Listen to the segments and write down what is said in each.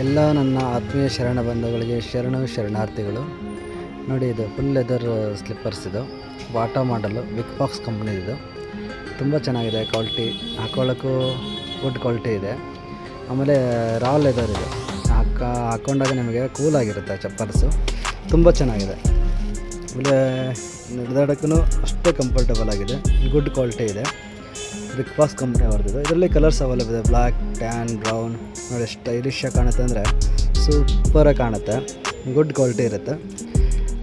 ಎಲ್ಲ ನನ್ನ ಆತ್ಮೀಯ ಶರಣ ಬಂಧುಗಳಿಗೆ ಶರಣಾರ್ಥಿಗಳು. ನೋಡಿ, ಇದು ಫುಲ್ ಲೆದರ್ ಸ್ಲಿಪ್ಪರ್ಸ್. ಇದು ಬಾಟಾ ಮಾಡಲು ಬಿಗ್ ಬಾಕ್ಸ್ ಕಂಪ್ನಿದು. ತುಂಬ ಚೆನ್ನಾಗಿದೆ ಕ್ವಾಲಿಟಿ, ಹಾಕೊಳ್ಳೋಕ್ಕೂ ಗುಡ್ ಕ್ವಾಲಿಟಿ ಇದೆ. ಆಮೇಲೆ ರಾ ಲೆದರ್ ಇದು, ಹಾಕ್ಕೊಂಡಾಗ ನಿಮಗೆ ಕೂಲಾಗಿರುತ್ತೆ ಚಪ್ಪಲ್ಸು. ತುಂಬ ಚೆನ್ನಾಗಿದೆ. ಆಮೇಲೆ ನಡೆದಾಡೋಕ್ಕೂ ಅಷ್ಟೇ ಕಂಫರ್ಟಬಲ್ ಆಗಿದೆ, ಗುಡ್ ಕ್ವಾಲಿಟಿ ಇದೆ. ಬಿಗ್ ಬಾಕ್ಸ್ ಕಂಪ್ನಿ ಅವ್ರದ್ದು. ಇದರಲ್ಲಿ ಕಲರ್ಸ್ ಅವೈಲೇಬಲ್ ಇದೆ, ಬ್ಲ್ಯಾಕ್, ಟ್ಯಾನ್, ಬ್ರೌನ್. ನೋಡಿ ಸ್ಟೈಲಿಶಾಗಿ ಕಾಣುತ್ತೆ, ಅಂದರೆ ಸೂಪರಾಗಿ ಕಾಣುತ್ತೆ, ಗುಡ್ ಕ್ವಾಲಿಟಿ ಇರುತ್ತೆ.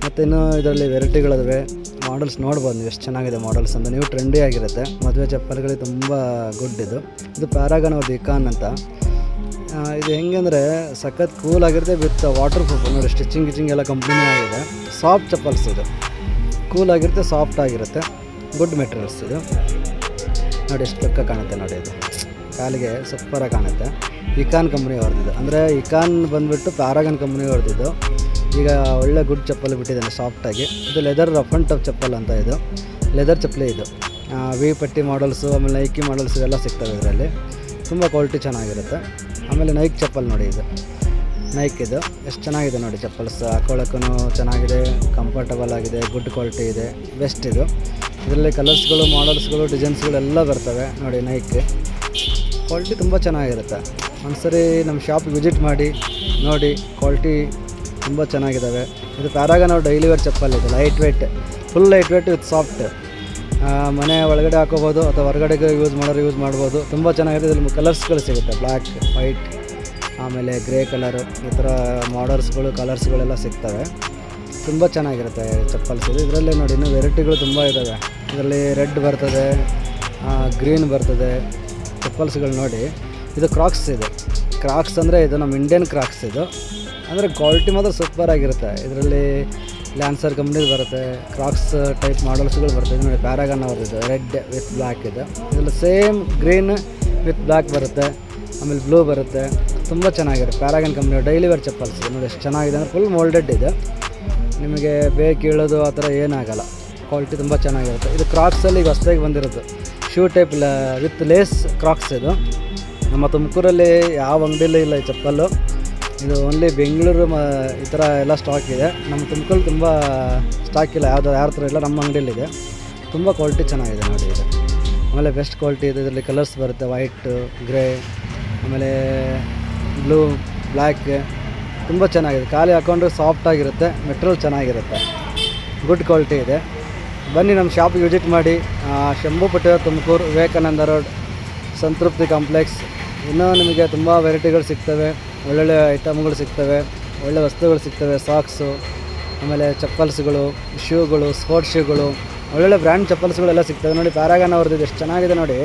ಮತ್ತು ಇನ್ನು ಇದರಲ್ಲಿ ವೆರೈಟಿಗಳಿವೆ, ಮಾಡಲ್ಸ್ ನೋಡ್ಬೋದು ನೀವು ಎಷ್ಟು ಚೆನ್ನಾಗಿದೆ ಮಾಡಲ್ಸ್ ಅಂತ. ನೀವು ಟ್ರೆಂಡಿ ಆಗಿರುತ್ತೆ, ಮದುವೆ ಚಪ್ಪಲ್ಗಳಿಗೆ ತುಂಬ ಗುಡ್ ಇದು. ಇದು ಪ್ಯಾರಾಗನ್ ಅವ್ರದ್ದು ಇಕಾನ್ ಅಂತ. ಇದು ಹೆಂಗೆ ಅಂದರೆ ಸಖತ್ ಕೂಲ್ ಆಗಿರುತ್ತೆ, ವಿತ್ ವಾಟರ್ ಪ್ರೂಫ್. ನೋಡಿ ಸ್ಟಿಚಿಂಗ್ ಎಲ್ಲ ಕಂಪ್ನಿನೇ ಆಗಿದೆ. ಸಾಫ್ಟ್ ಚಪ್ಪಲ್ಸ್ ಇದು, ಕೂಲ್ ಆಗಿರುತ್ತೆ, ಸಾಫ್ಟ್ ಆಗಿರುತ್ತೆ, ಗುಡ್ ಮೆಟೀರಿಯಲ್ಸ್ ಇದು. ನೋಡಿ ಎಷ್ಟು ಪಕ್ಕ ಕಾಣುತ್ತೆ ನೋಡಿ, ಇದು ಕಾಲಿಗೆ ಸೂಪರಾಗಿ ಕಾಣುತ್ತೆ. ಇಕಾನ್ ಕಂಪ್ನಿ ಹೊರದಿದ್ದು, ಅಂದರೆ ಇಕಾನ್ ಬಂದುಬಿಟ್ಟು ಪ್ಯಾರಾಗನ್ ಕಂಪ್ನಿ ಹೊರದಿದ್ದು. ಈಗ ಒಳ್ಳೆ ಗುಡ್ ಚಪ್ಪಲ್ ಬಿಟ್ಟಿದ್ದಾನೆ ಸಾಫ್ಟಾಗಿ. ಇದು ಲೆದರ್ ರಫ್ ಆ್ಯಂಡ್ ಟಫ್ ಚಪ್ಪಲ್ ಅಂತ. ಇದು ಲೆದರ್ ಚಪ್ಪಲಿ ಇದು. ವಿ ಪಟ್ಟಿ ಮಾಡಲ್ಸು, ಆಮೇಲೆ ನೈಕಿ ಮಾಡಲ್ಸ್ ಇವೆಲ್ಲ ಸಿಗ್ತವೆ ಇದರಲ್ಲಿ. ತುಂಬ ಕ್ವಾಲಿಟಿ ಚೆನ್ನಾಗಿರುತ್ತೆ. ಆಮೇಲೆ ನೈಕ್ ಚಪ್ಪಲ್ ನೋಡಿ, ಇದು ನೈಕ್. ಇದು ಎಷ್ಟು ಚೆನ್ನಾಗಿದೆ ನೋಡಿ ಚಪ್ಪಲ್ಸ್, ಹಾಕೊಳ್ಳೋಕ್ಕೂ ಚೆನ್ನಾಗಿದೆ, ಕಂಫರ್ಟಬಲ್ ಆಗಿದೆ, ಗುಡ್ ಕ್ವಾಲಿಟಿ ಇದೆ, ಬೆಸ್ಟ್ ಇದು. ಇದರಲ್ಲಿ ಕಲರ್ಸ್ಗಳು, ಮಾಡಲ್ಸ್ಗಳು, ಡಿಸೈನ್ಸ್ಗಳು ಎಲ್ಲ ಬರ್ತವೆ ನೋಡಿ. ನೈಕ್ ಕ್ವಾಲಿಟಿ ತುಂಬ ಚೆನ್ನಾಗಿರುತ್ತೆ. ಒಂದ್ಸರಿ ನಮ್ಮ ಶಾಪ್ ವಿಸಿಟ್ ಮಾಡಿ ನೋಡಿ, ಕ್ವಾಲಿಟಿ ತುಂಬ ಚೆನ್ನಾಗಿದ್ದಾವೆ. ಇದು ಪ್ಯಾರಾಗನ್ ಅವ್ರ ಡೈಲಿ ವೇರ್ ಚಪ್ಪಲ್. ಇದು light weight, full light weight with soft. ಮನೆ ಒಳಗಡೆ ಹಾಕೋಬೋದು ಅಥವಾ ಹೊರಗಡೆಗೆ ಯೂಸ್ ಮಾಡ್ಬೋದು. ತುಂಬ ಚೆನ್ನಾಗಿದೆ. ಇದರಲ್ಲಿ ಕಲರ್ಸ್ಗಳು ಸಿಗುತ್ತೆ, ಬ್ಲ್ಯಾಕ್, ವೈಟ್, ಆಮೇಲೆ ಗ್ರೇ ಕಲರು, ಈ ಥರ ಮಾಡಲ್ಸ್ಗಳು, ಕಲರ್ಸ್ಗಳೆಲ್ಲ ಸಿಗ್ತವೆ. ತುಂಬ ಚೆನ್ನಾಗಿರುತ್ತೆ ಚಪ್ಪಲ್ಸ್ ಇದು. ಇದರಲ್ಲೇ ನೋಡಿ ಇನ್ನೂ ವೆರೈಟಿಗಳು ತುಂಬ ಇದ್ದಾವೆ. ಇದರಲ್ಲಿ ರೆಡ್ ಬರ್ತದೆ, ಗ್ರೀನ್ ಬರ್ತದೆ ಚಪ್ಪಲ್ಸ್ಗಳು ನೋಡಿ. ಇದು ಕ್ರಾಕ್ಸ್. ಇದು ಕ್ರಾಕ್ಸ್ ಅಂದರೆ ಇದು ನಮ್ಮ ಇಂಡಿಯನ್ ಕ್ರಾಕ್ಸ್. ಇದು ಅಂದರೆ ಕ್ವಾಲಿಟಿ ಮಾತ್ರ ಸೂಪರಾಗಿರುತ್ತೆ. ಇದರಲ್ಲಿ ಲ್ಯಾನ್ಸರ್ ಕಂಪ್ನಿದು ಬರುತ್ತೆ, ಕ್ರಾಕ್ಸ್ ಟೈಪ್ ಮಾಡಲ್ಸ್ಗಳು ಬರ್ತದೆ ನೋಡಿ. ಪ್ಯಾರಾಗನ್ ಅವ್ರದ್ದು ರೆಡ್ ವಿತ್ ಬ್ಲ್ಯಾಕ್ ಇದೆ. ಇದರಲ್ಲಿ ಸೇಮ್ ಗ್ರೀನ್ ವಿತ್ ಬ್ಲ್ಯಾಕ್ ಬರುತ್ತೆ, ಆಮೇಲೆ ಬ್ಲೂ ಬರುತ್ತೆ. ತುಂಬ ಚೆನ್ನಾಗಿರುತ್ತೆ. Paragon company daily wear chappals ನೋಡಿ ಎಷ್ಟು ಚೆನ್ನಾಗಿದೆ ಅಂದರೆ ಫುಲ್ ಮೋಲ್ಡೆಡ್ ಇದೆ. ನಿಮಗೆ ಕೀಳೋದು ಆ ಥರ ಏನಾಗಲ್ಲ, ಕ್ವಾಲಿಟಿ ತುಂಬ ಚೆನ್ನಾಗಿರುತ್ತೆ. ಇದು ಕ್ರಾಕ್ಸಲ್ಲಿ ಈಗ ಹೊಸದಾಗಿ ಬಂದಿರೋದು ಶೂ ಟೈಪ್ ವಿತ್ ಲೇಸ್ ಕ್ರಾಕ್ಸ್. ಇದು ನಮ್ಮ ತುಮಕೂರಲ್ಲಿ ಯಾವ ಅಂಗಡಿಯಲ್ಲೂ ಇಲ್ಲ ಈ ಚಪ್ಪಲ್ಲು. ಇದು ಓನ್ಲಿ ಬೆಂಗಳೂರು ಈ ಥರ ಎಲ್ಲ ಸ್ಟಾಕ್ ಇದೆ. ನಮ್ಮ ತುಮಕೂರು ತುಂಬ ಸ್ಟಾಕ್ ಇಲ್ಲ, ಯಾರ ಥರ ಇಲ್ಲ, ನಮ್ಮ ಅಂಗಡಿಯಲ್ಲಿದೆ. ತುಂಬ ಕ್ವಾಲಿಟಿ ಚೆನ್ನಾಗಿದೆ ನೋಡಿ ಇದು. ಆಮೇಲೆ ಬೆಸ್ಟ್ ಕ್ವಾಲಿಟಿ ಇದೆ. ಇದರಲ್ಲಿ ಕಲರ್ಸ್ ಬರುತ್ತೆ, ವೈಟು, ಗ್ರೇ, ಆಮೇಲೆ ಬ್ಲೂ, ಬ್ಲ್ಯಾಕ್. ತುಂಬ ಚೆನ್ನಾಗಿದೆ. ಖಾಲಿ ಹಾಕೊಂಡ್ರೆ ಸಾಫ್ಟಾಗಿರುತ್ತೆ, ಮೆಟೀರಿಯಲ್ ಚೆನ್ನಾಗಿರುತ್ತೆ, ಗುಡ್ ಕ್ವಾಲಿಟಿ ಇದೆ. ಬನ್ನಿ ನಮ್ಮ ಶಾಪಿಗೆ ವಿಸಿಟ್ ಮಾಡಿ. ಶಂಭುಪುಟ್ಟ, ತುಮಕೂರು, ವಿವೇಕಾನಂದ ರೋಡ್, ಸಂತೃಪ್ತಿ ಕಾಂಪ್ಲೆಕ್ಸ್. ಇನ್ನೂ ನಿಮಗೆ ತುಂಬ ವೆರೈಟಿಗಳು ಸಿಗ್ತವೆ, ಒಳ್ಳೊಳ್ಳೆ ಐಟಮ್ಗಳು ಸಿಗ್ತವೆ, ಒಳ್ಳೆ ವಸ್ತುಗಳು ಸಿಗ್ತವೆ, ಸಾಕ್ಸು, ಆಮೇಲೆ ಚಪ್ಪಲ್ಸ್ಗಳು, ಶೂಗಳು, ಸ್ಪೋರ್ಟ್ಸ್ ಶೂಗಳು, ಒಳ್ಳೊಳ್ಳೆ ಬ್ರ್ಯಾಂಡ್ ಚಪ್ಪಲ್ಸ್ಗಳೆಲ್ಲ ಸಿಗ್ತವೆ ನೋಡಿ. ಪ್ಯಾರಾಗನ್ ಅವ್ರದ್ದು ಎಷ್ಟು ಚೆನ್ನಾಗಿದೆ ನೋಡಿ,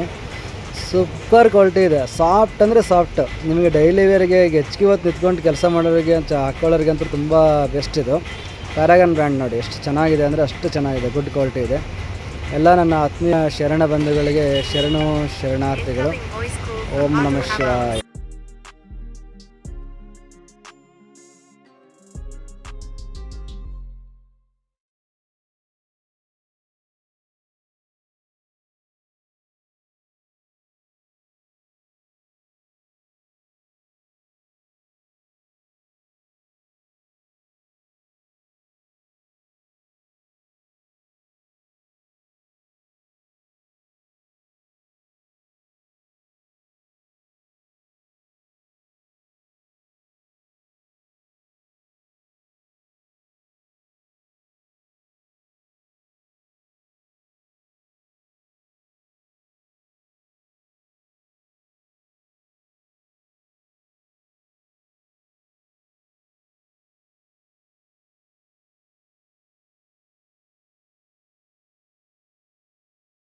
ಸೂಪರ್ ಕ್ವಾಲಿಟಿ ಇದೆ. ಸಾಫ್ಟ್ ಅಂದರೆ ಸಾಫ್ಟ್. ನಿಮಗೆ ಡೈಲಿ ವೇರ್ಗೆ ಹೆಚ್ಚಿಗೆ ಹೊತ್ತು ನಿಂತ್ಕೊಂಡು ಕೆಲಸ ಮಾಡೋರಿಗೆ ಅಂತ ಹಾಕೊಳ್ಳೋರಿಗೆ ಅಂತೂ ತುಂಬ ಬೆಸ್ಟ್ ಇದು. ಪ್ಯಾರಾಗನ್ ಬ್ರ್ಯಾಂಡ್ ನೋಡಿ ಎಷ್ಟು ಚೆನ್ನಾಗಿದೆ ಅಂದರೆ ಅಷ್ಟು ಚೆನ್ನಾಗಿದೆ, ಗುಡ್ ಕ್ವಾಲಿಟಿ ಇದೆ. ಎಲ್ಲ ನನ್ನ ಆತ್ಮೀಯ ಶರಣ ಬಂಧುಗಳಿಗೆ ಶರಣಾರ್ಥಿಗಳು. ಓಂ ನಮಃ ಶಿವಾಯ.